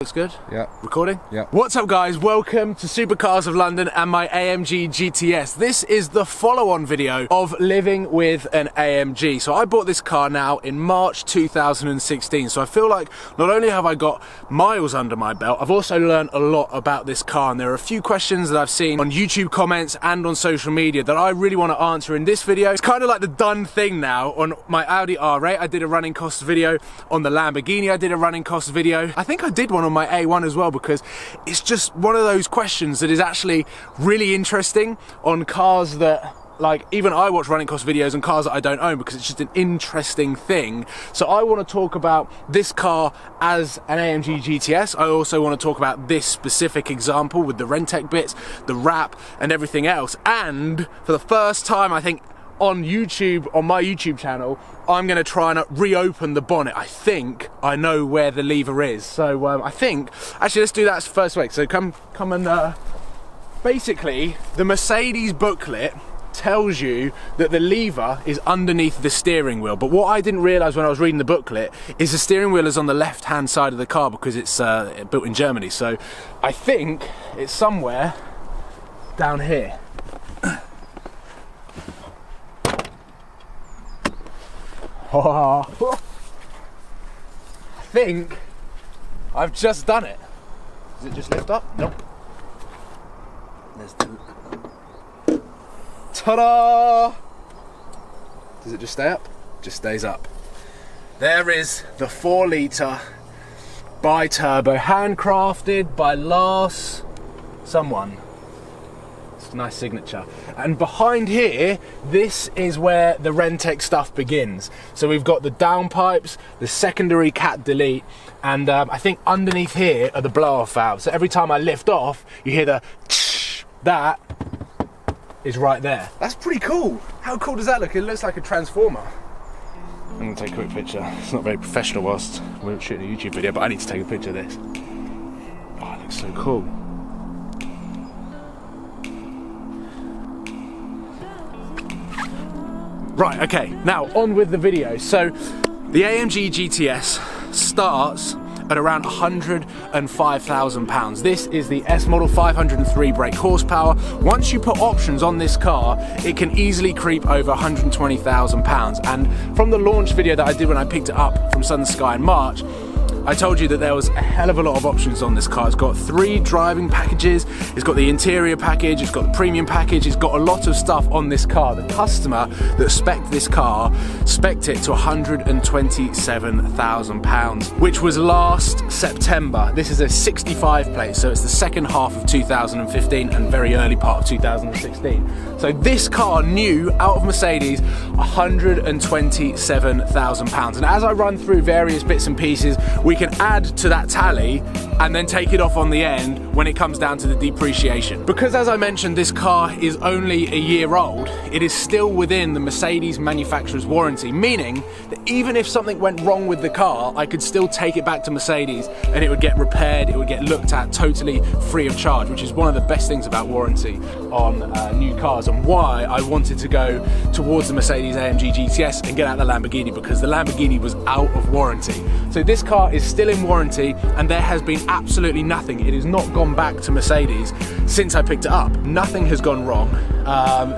Looks good? Yeah. Recording? Yeah. What's up guys, welcome to Supercars of London and my AMG GTS. This is the follow-on video of living with an AMG. So I bought this car now in March 2016. So I feel like not only have I got miles under my belt, I've also learned a lot about this car. And there are a few questions that I've seen on YouTube comments and on social media that I really want to answer in this video. It's kind of like the done thing now. On my Audi R8, I did a running costs video. On the Lamborghini, I did a running costs video. I think I did one on my A1 as well, because it's just one of those questions that is actually really interesting on cars that, like, even I watch running cost videos on cars that I don't own because it's just an interesting thing. So I want to talk about this car as an AMG GTS. I also want to talk about this specific example with the Rentec bits, the wrap and everything else. And for the first time, I think, on YouTube, on my YouTube channel, I'm going to try and reopen the bonnet. I think I know where the lever is. So I think, actually let's do that first week. So come and, basically the Mercedes booklet tells you that the lever is underneath the steering wheel. But what I didn't realise when I was reading the booklet is the steering wheel is on the left hand side of the car because it's built in Germany. So I think it's somewhere down here. I think I've just done it. Does it just lift up? Nope. There's the... Ta-da! Does it just stay up? Just stays up. There is the 4-litre bi-turbo, handcrafted by Lars someone. Nice signature. And behind here, this is where the Rentec stuff begins. So we've got the downpipes, the secondary cat delete, and I think underneath here are the blow-off valves. So every time I lift off, you hear the tsh. That is right there. That's pretty cool. How cool does that look? It looks like a transformer. I'm gonna take a quick picture. It's not very professional whilst we're shooting a YouTube video, but I need to take a picture of this. Oh, it looks so cool. Right, okay, now on with the video. So the AMG GTS starts at around £105,000. This is the S model, 503 brake horsepower. Once you put options on this car, it can easily creep over £120,000. And from the launch video that I did when I picked it up from Sun Sky in March, I told you that there was a hell of a lot of options on this car. It's got 3 driving packages, it's got the interior package, it's got the premium package, it's got a lot of stuff on this car. The customer that spec'd this car spec'd it to £127,000, which was last September. This is a 65 plate, so it's the second half of 2015 and very early part of 2016. So this car new out of Mercedes, £127,000. And as I run through various bits and pieces, we can add to that tally and then take it off on the end when it comes down to the depreciation. Because as I mentioned, this car is only a year old, it is still within the Mercedes manufacturer's warranty, meaning that even if something went wrong with the car, I could still take it back to Mercedes and it would get repaired, it would get looked at totally free of charge, which is one of the best things about warranty on new cars, and why I wanted to go towards the Mercedes-AMG GTS and get out the Lamborghini, because the Lamborghini was out of warranty. So this car is still in warranty and there has been absolutely nothing. It has not gone back to Mercedes since I picked it up. Nothing has gone wrong.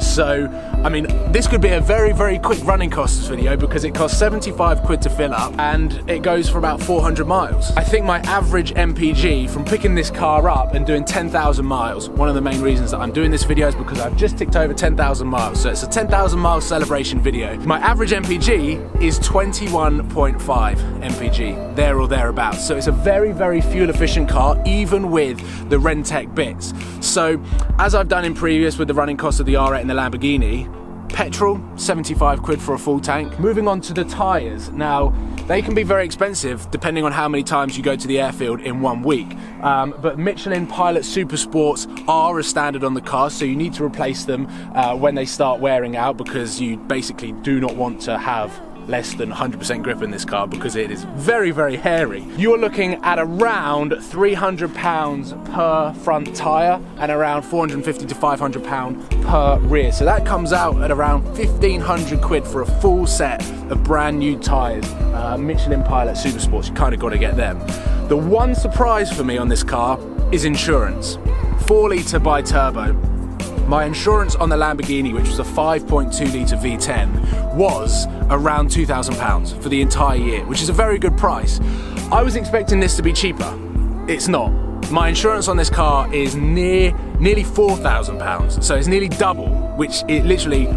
So, I mean, this could be a very, very quick running costs video because it costs 75 quid to fill up and it goes for about 400 miles. I think my average MPG from picking this car up and doing 10,000 miles, one of the main reasons that I'm doing this video is because I've just ticked over 10,000 miles. So it's a 10,000 mile celebration video. My average MPG is 21.5 MPG, there or thereabouts. So it's a very, very fuel efficient car, even with the Rentec bits. So as I've done in previous with the running cost of the R8 and the Lamborghini, petrol, 75 quid for a full tank. Moving on to the tyres. Now, they can be very expensive depending on how many times you go to the airfield in 1 week. But Michelin Pilot Super Sports are a standard on the car, so you need to replace them when they start wearing out, because you basically do not want to have less than 100% grip in this car because it is very, very hairy. You're looking at around £300 per front tyre and around £450 to £500 per rear. So that comes out at around 1,500 quid for a full set of brand new tyres. Michelin Pilot Super Sports, you kind of got to get them. The one surprise for me on this car is insurance. 4-litre bi-turbo. My insurance on the Lamborghini, which was a 5.2-litre V10, was around £2,000 for the entire year, which is a very good price. I was expecting this to be cheaper. It's not. My insurance on this car is nearly £4,000, so it's nearly double, which it literally,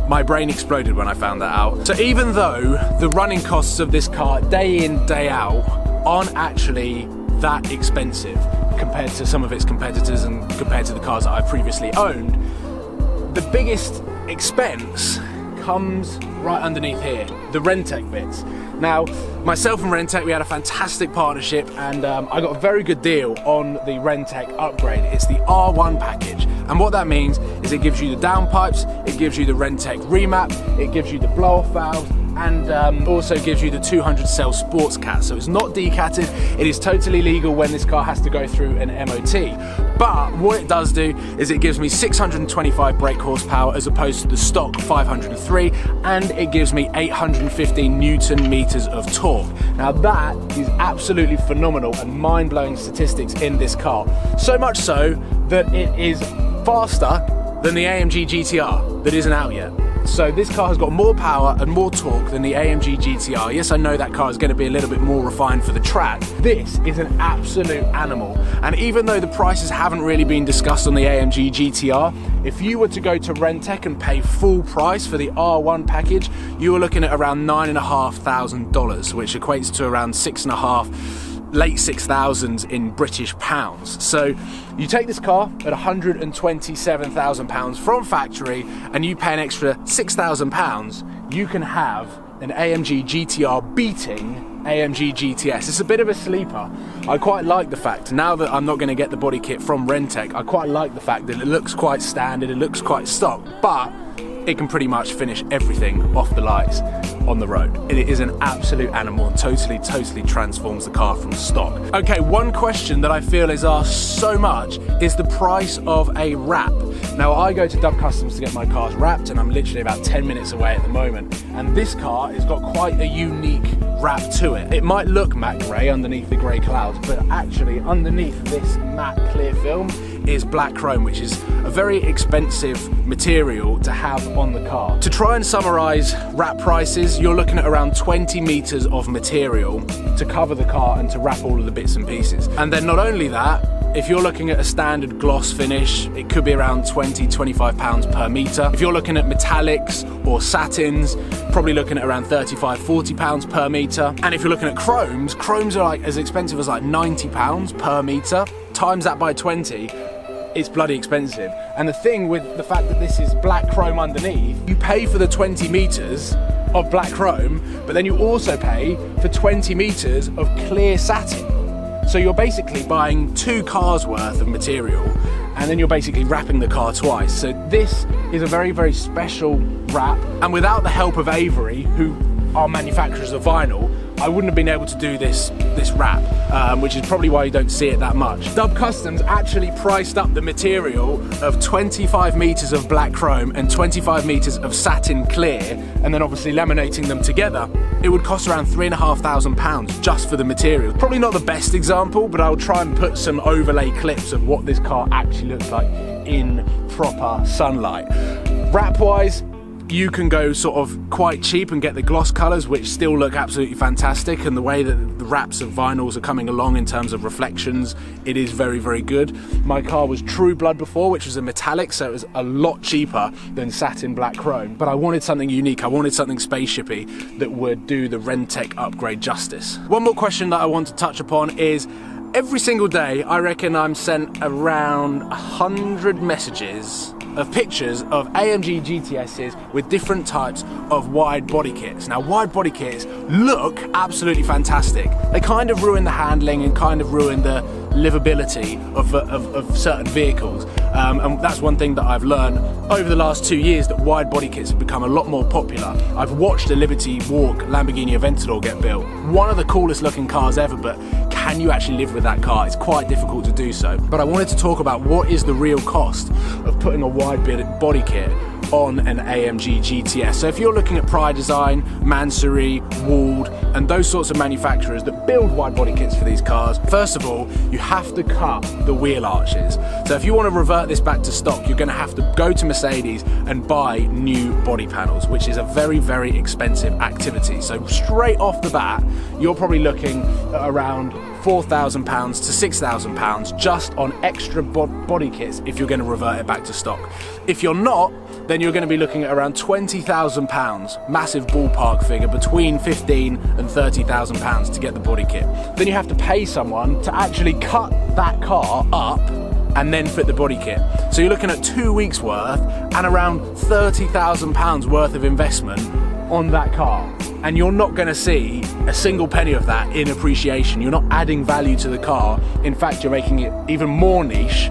my brain exploded when I found that out. So even though the running costs of this car day in, day out aren't actually that expensive compared to some of its competitors and compared to the cars that I previously owned, the biggest expense comes right underneath here, the Rentec bits. Now, myself and Rentec, we had a fantastic partnership, and I got a very good deal on the Rentec upgrade. It's the R1 package, and what that means is it gives you the downpipes, it gives you the Rentec remap, it gives you the blow-off valves, and also gives you the 200 cell sports cat. So it's not decatted, it is totally legal when this car has to go through an MOT. But what it does do is it gives me 625 brake horsepower as opposed to the stock 503, and it gives me 815 Newton meters of torque. Now that is absolutely phenomenal and mind-blowing statistics in this car. So much so that it is faster than the AMG GT R that isn't out yet. So this car has got more power and more torque than the AMG GT R. Yes, I know that car is going to be a little bit more refined for the track. This is an absolute animal. And even though the prices haven't really been discussed on the AMG GT R, if you were to go to Rentec and pay full price for the R1 package, you were looking at around $9,500, which equates to around late 6,000s in British pounds. So you take this car at £127,000 from factory and you pay an extra £6,000, you can have an AMG GTR beating AMG GTS. It's a bit of a sleeper. I quite like the fact, now that I'm not going to get the body kit from Rentec, I quite like the fact that it looks quite standard, it looks quite stock, but it can pretty much finish everything off the lights on the road. It is an absolute animal and totally transforms the car from stock. Okay, one question that I feel is asked so much is the price of a wrap. Now, I go to Dub Customs to get my cars wrapped, and I'm literally about 10 minutes away at the moment. And this car has got quite a unique wrap to it. It might look matte grey underneath the grey clouds, but actually underneath this matte clear film is black chrome, which is a very expensive material to have on the car. To try and summarize wrap prices, you're looking at around 20 meters of material to cover the car and to wrap all of the bits and pieces. And then not only that, if you're looking at a standard gloss finish, it could be around £20–25 per meter. If you're looking at metallics or satins, probably looking at around £35–40 per meter. And if you're looking at chromes are like as expensive as like £90 per meter. Times that by 20, it's bloody expensive. And the thing with the fact that this is black chrome underneath, you pay for the 20 meters of black chrome, but then you also pay for 20 meters of clear satin. So you're basically buying 2 cars worth of material, and then you're basically wrapping the car twice. So this is a very special wrap, and without the help of Avery, who are manufacturers of vinyl, I wouldn't have been able to do this wrap, which is probably why you don't see it that much. Dub Customs actually priced up the material of 25 meters of black chrome and 25 meters of satin clear, and then obviously laminating them together. It would cost around £3,500 just for the material. Probably not the best example, but I'll try and put some overlay clips of what this car actually looks like in proper sunlight. Wrap-wise, you can go sort of quite cheap and get the gloss colours, which still look absolutely fantastic, and the way that the wraps of vinyls are coming along in terms of reflections, it is very good. My car was True Blood before, which was a metallic, so it was a lot cheaper than satin black chrome, but I wanted something unique, I wanted something spaceshipy that would do the Rentec upgrade justice. One more question that I want to touch upon is, every single day I reckon I'm sent around 100 messages of pictures of AMG GTSs with different types of wide body kits. Now, wide body kits look absolutely fantastic. They kind of ruin the handling and kind of ruin the livability of certain vehicles. And that's one thing that I've learned over the last 2 years, that wide body kits have become a lot more popular. I've watched a Liberty Walk Lamborghini Aventador get built. One of the coolest looking cars ever, but can you actually live with that car? It's quite difficult to do so. But I wanted to talk about what is the real cost of putting a wide body kit on an AMG GT S. So if you're looking at Pride Design, Mansory, Wald, and those sorts of manufacturers that build wide body kits for these cars, first of all, you have to cut the wheel arches. So if you want to revert this back to stock, you're going to have to go to Mercedes and buy new body panels, which is a very, very expensive activity. So straight off the bat, you're probably looking at around £4,000 to £6,000 just on extra body kits if you're going to revert it back to stock. If you're not, then you're going to be looking at around £20,000, massive ballpark figure, between £15,000 and £30,000 to get the body kit. Then you have to pay someone to actually cut that car up and then fit the body kit. So you're looking at 2 weeks worth and around £30,000 worth of investment on that car. And you're not going to see a single penny of that in appreciation. You're not adding value to the car. In fact, you're making it even more niche,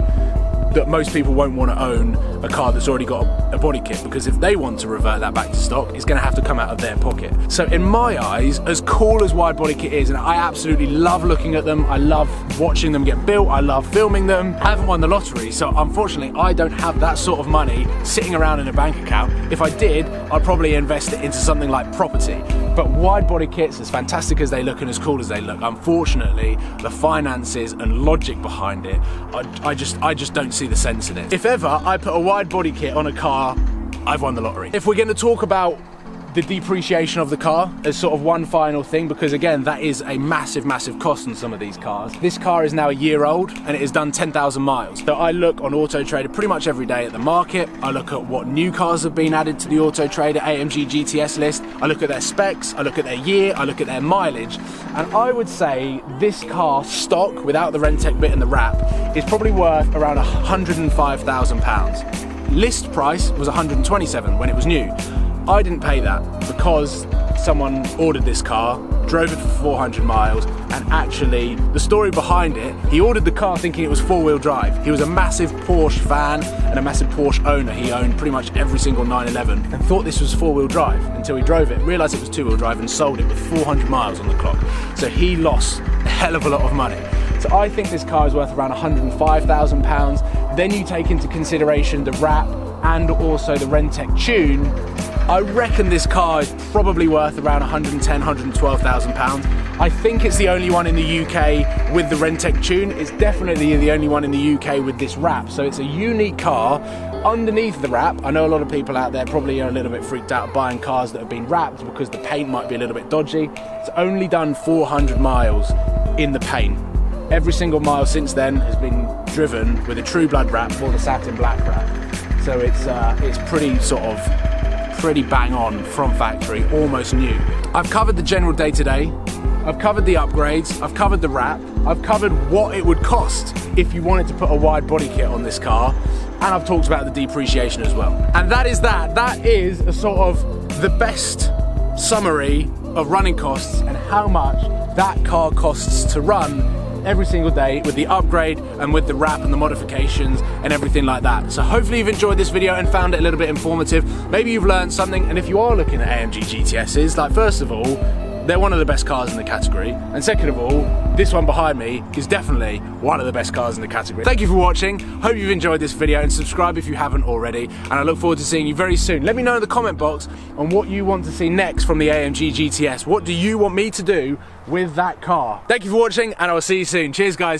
that most people won't want to own a car that's already got a body kit, because if they want to revert that back to stock, it's going to have to come out of their pocket. So in my eyes, as cool as wide body kit is, and I absolutely love looking at them, I love watching them get built, I love filming them, I haven't won the lottery, so unfortunately I don't have that sort of money sitting around in a bank account. If I did, I'd probably invest it into something like property. But wide body kits, as fantastic as they look and as cool as they look, unfortunately the finances and logic behind it, I just don't see the sense in it. If ever I put a wide body kit on a car, I've won the lottery. If we're going to talk about the depreciation of the car as sort of one final thing, because again, that is a massive, massive cost on some of these cars. This car is now a year old and it has done 10,000 miles. So I look on Auto Trader pretty much every day at the market. I look at what new cars have been added to the Auto Trader AMG GTS list. I look at their specs, I look at their year, I look at their mileage. And I would say this car stock, without the Rentec bit and the wrap, is probably worth around £105,000. List price was 127 when it was new. I didn't pay that because someone ordered this car, drove it for 400 miles, and actually, the story behind it, he ordered the car thinking it was four-wheel drive. He was a massive Porsche fan and a massive Porsche owner. He owned pretty much every single 911 and thought this was four-wheel drive until he drove it, realised it was two-wheel drive and sold it with 400 miles on the clock. So he lost a hell of a lot of money. So I think this car is worth around £105,000. Then you take into consideration the wrap and also the Rentec tune. I reckon this car is probably worth around £110,000, £112,000. I think it's the only one in the UK with the Rentec tune. It's definitely the only one in the UK with this wrap. So it's a unique car. Underneath the wrap, I know a lot of people out there probably are a little bit freaked out buying cars that have been wrapped because the paint might be a little bit dodgy. It's only done 400 miles in the paint. Every single mile since then has been driven with a True Blood wrap or the satin black wrap. So it's pretty bang on from factory, almost new. I've covered the general day-to-day, I've covered the upgrades, I've covered the wrap, I've covered what it would cost if you wanted to put a wide body kit on this car, and I've talked about the depreciation as well. And that is a sort of the best summary of running costs and how much that car costs to run every single day with the upgrade and with the wrap and the modifications and everything like that. So hopefully you've enjoyed this video and found it a little bit informative. Maybe you've learned something, and if you are looking at AMG GTSs, like, first of all, they're one of the best cars in the category, and second of all, this one behind me is definitely one of the best cars in the category. Thank you for watching, hope you've enjoyed this video, and subscribe if you haven't already, and I look forward to seeing you very soon. Let me know in the comment box on what you want to see next from the AMG GTS. What do you want me to do with that car? Thank you for watching, and I will see you soon. Cheers, guys.